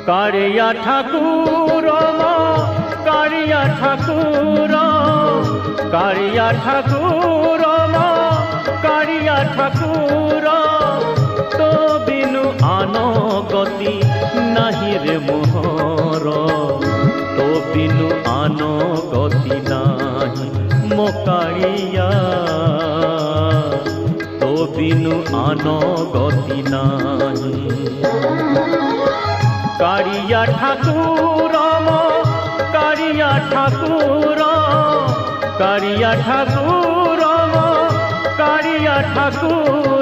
कारिया ठाकुर कारिया ठाकुर कारिया ठाकुर कारिया ठाकुर तो बिनु आनो गति नाही रे मोहर तो बिनु आनो गति नाही मो कारिया तो बिनु आनो गति नाही कारिया ठाकुर कारिया ठाकुर कारिया ठाकुर कारिया ठाकुर